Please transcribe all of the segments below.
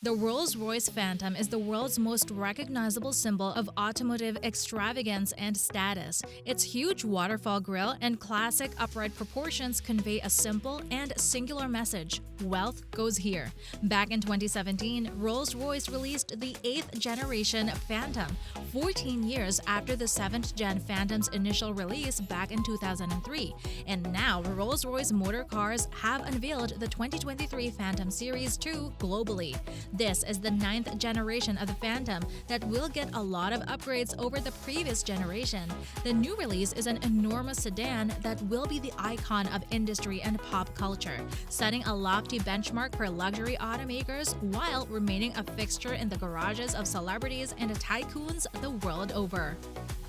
The Rolls Royce Phantom is the world's most recognizable symbol of automotive extravagance and status. Its huge waterfall grille and classic upright proportions convey a simple and singular message: wealth goes here. Back in 2017, Rolls-Royce released the 8th generation Phantom, 14 years after the 7th gen Phantom's initial release back in 2003. And now, Rolls-Royce Motor Cars have unveiled the 2023 Phantom Series 2 globally. This is the 9th generation of the Phantom that will get a lot of upgrades over the previous generation. The new release is an enormous sedan that will be the icon of industry and pop culture, setting a lofty benchmark for luxury automakers while remaining a fixture in the garages of celebrities and tycoons the world over.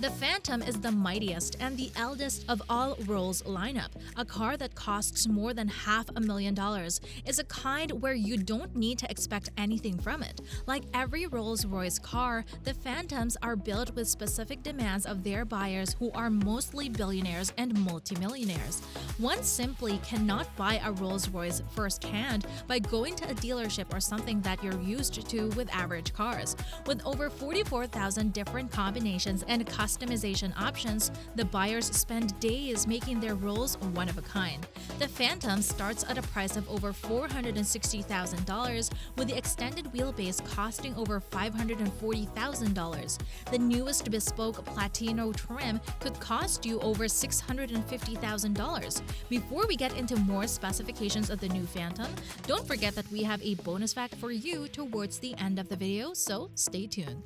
The Phantom is the mightiest and the eldest of all Rolls lineup. A car that costs more than $500,000 is a kind where you don't need to expect anything from it. Like every Rolls-Royce car, the Phantoms are built with specific demands of their buyers who are mostly billionaires and multimillionaires. One simply cannot buy a Rolls-Royce firsthand by going to a dealership or something that you're used to with average cars. With over 44,000 different combinations and customization options, the buyers spend days making their Rolls one of a kind. The Phantom starts at a price of over $460,000, with the extended wheelbase costing over $540,000. The newest bespoke Platino trim could cost you over $650,000. Before we get into more specifications of the new Phantom, don't forget that we have a bonus fact for you towards the end of the video, so stay tuned.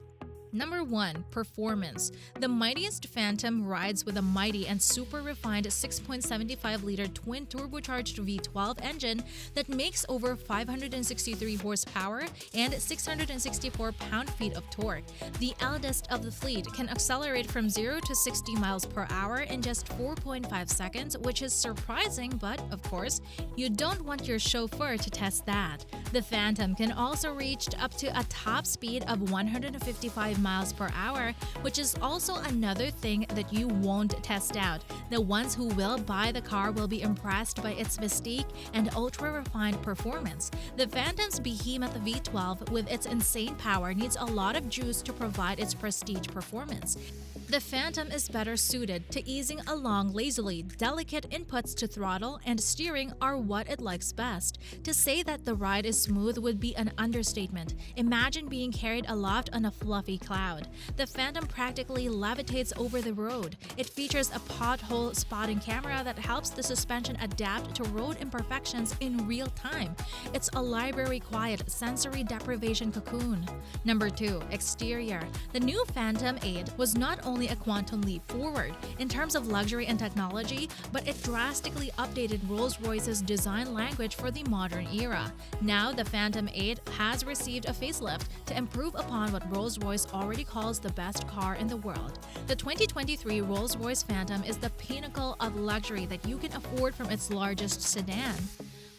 Number 1. Performance. The mightiest Phantom rides with a mighty and super refined 6.75-liter twin turbocharged V12 engine that makes over 563 horsepower and 664 pound-feet of torque. The eldest of the fleet can accelerate from 0 to 60 miles per hour in just 4.5 seconds, which is surprising, but of course, you don't want your chauffeur to test that. The Phantom can also reach up to a top speed of 155 miles per hour, which is also another thing that you won't test out. The ones who will buy the car will be impressed by its mystique and ultra-refined performance. The Phantom's behemoth V12 with its insane power needs a lot of juice to provide its prestige performance. The Phantom is better suited to easing along lazily. Delicate inputs to throttle and steering are what it likes best. To say that the ride is smooth would be an understatement. Imagine being carried aloft on a fluffy cloud. The Phantom practically levitates over the road. It features a pothole spotting camera that helps the suspension adapt to road imperfections in real time. It's a library-quiet, sensory deprivation cocoon. Number 2. Exterior. The new Phantom 8 was not only a quantum leap forward in terms of luxury and technology, but it drastically updated Rolls-Royce's design language for the modern era. Now, the Phantom 8 has received a facelift to improve upon what Rolls-Royce already calls the best car in the world. The 2023 Rolls-Royce Phantom is the pinnacle of luxury that you can afford from its largest sedan.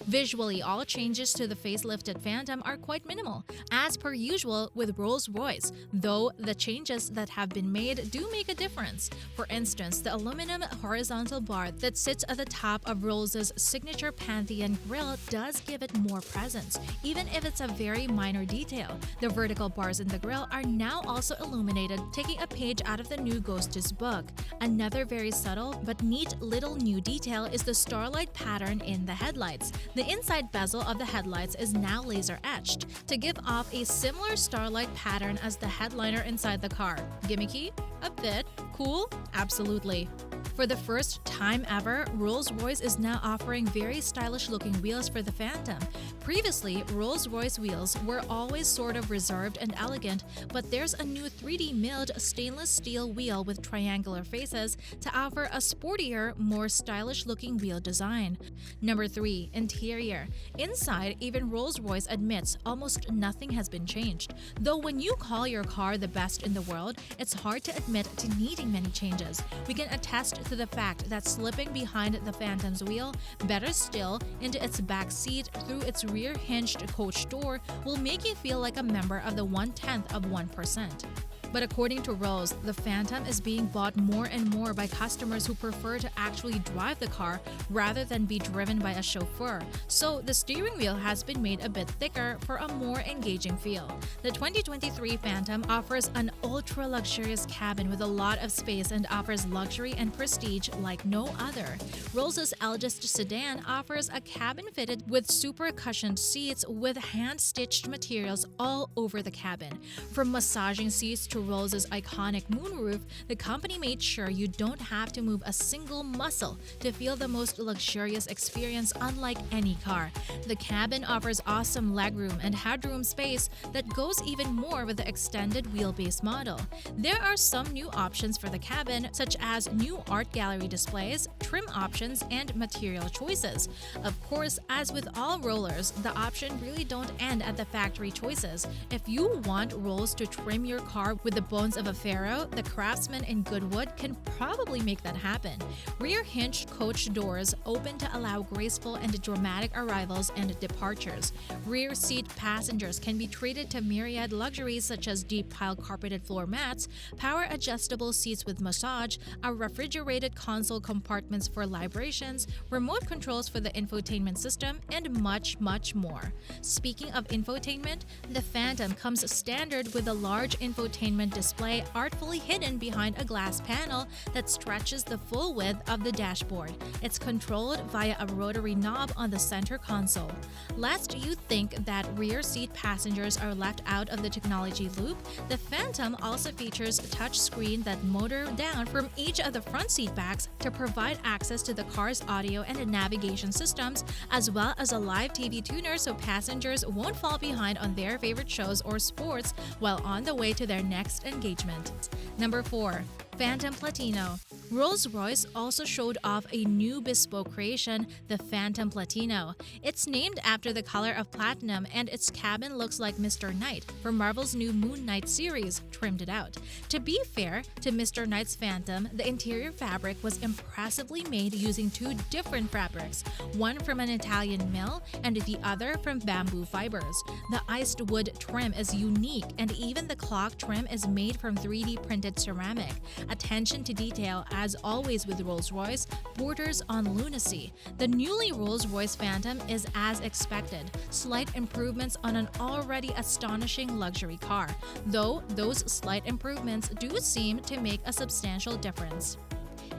Visually, all changes to the facelifted Phantom are quite minimal, as per usual with Rolls-Royce, though the changes that have been made do make a difference. For instance, the aluminum horizontal bar that sits at the top of Rolls' signature Pantheon grille does give it more presence, even if it's a very minor detail. The vertical bars in the grille are now also illuminated, taking a page out of the new Ghost's book. Another very subtle but neat little new detail is the starlight pattern in the headlights. The inside bezel of the headlights is now laser etched to give off a similar starlight pattern as the headliner inside the car. Gimmicky? A bit. Cool? Absolutely. For the first time ever, Rolls-Royce is now offering very stylish-looking wheels for the Phantom. Previously, Rolls-Royce wheels were always sort of reserved and elegant, but there's a new 3D milled stainless steel wheel with triangular faces to offer a sportier, more stylish-looking wheel design. Number 3. Interior. Inside, even Rolls-Royce admits almost nothing has been changed. Though when you call your car the best in the world, it's hard to admit to needing many changes. We can attest to the fact that slipping behind the Phantom's wheel, better still, into its back seat through its rear-hinged coach door will make you feel like a member of the 1/10 of 1%. But according to Rolls, the Phantom is being bought more and more by customers who prefer to actually drive the car rather than be driven by a chauffeur. So the steering wheel has been made a bit thicker for a more engaging feel. The 2023 Phantom offers an ultra-luxurious cabin with a lot of space and offers luxury and prestige like no other. Rolls' eldest sedan offers a cabin fitted with super cushioned seats with hand-stitched materials all over the cabin. From massaging seats to Rolls' iconic moonroof, the company made sure you don't have to move a single muscle to feel the most luxurious experience unlike any car. The cabin offers awesome legroom and headroom space that goes even more with the extended wheelbase model. There are some new options for the cabin, such as new art gallery displays, trim options, and material choices. Of course, as with all rollers, the options really don't end at the factory choices. If you want Rolls to trim your car with the bones of a pharaoh, the craftsman in Goodwood can probably make that happen. Rear hinged coach doors open to allow graceful and dramatic arrivals and departures. Rear seat passengers can be treated to myriad luxuries such as deep pile carpeted floor mats, power adjustable seats with massage, a refrigerated console compartments for libations, remote controls for the infotainment system, and much more. Speaking of infotainment, the Phantom comes standard with a large infotainment display artfully hidden behind a glass panel that stretches the full width of the dashboard. It's controlled via a rotary knob on the center console. Lest you think that rear seat passengers are left out of the technology loop, the Phantom also features a touch screen that motor down from each of the front seat backs to provide access to the car's audio and navigation systems, as well as a live TV tuner so passengers won't fall behind on their favorite shows or sports while on the way to their next engagement. Number 4. Phantom Platino. Rolls-Royce also showed off a new bespoke creation, the Phantom Platino. It's named after the color of platinum, and its cabin looks like Mr. Knight from Marvel's new Moon Knight series, trimmed it out. To be fair to Mr. Knight's Phantom, the interior fabric was impressively made using two different fabrics, one from an Italian mill and the other from bamboo fibers. The iced wood trim is unique, and even the clock trim is made from 3D printed ceramic. Attention to detail, as always with Rolls-Royce, borders on lunacy. The newly Rolls-Royce Phantom is as expected, slight improvements on an already astonishing luxury car, though those slight improvements do seem to make a substantial difference.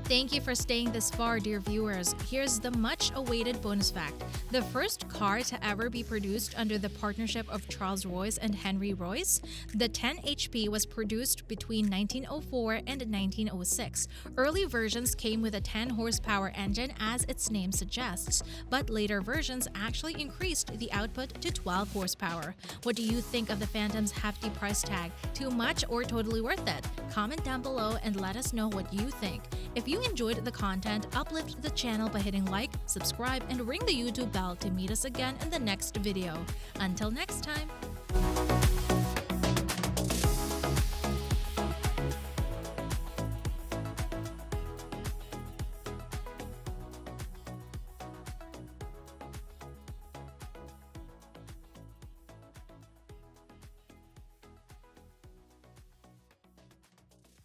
Thank you for staying this far, dear viewers. Here's the much-awaited bonus fact. The first car to ever be produced under the partnership of Charles Royce and Henry Royce, the 10 HP was produced between 1904 and 1906. Early versions came with a 10-horsepower engine as its name suggests, but later versions actually increased the output to 12 horsepower. What do you think of the Phantom's hefty price tag? Too much or totally worth it? Comment down below and let us know what you think. If you enjoyed the content, uplift the channel by hitting like, subscribe, and ring the YouTube bell to meet us again in the next video. Until next time!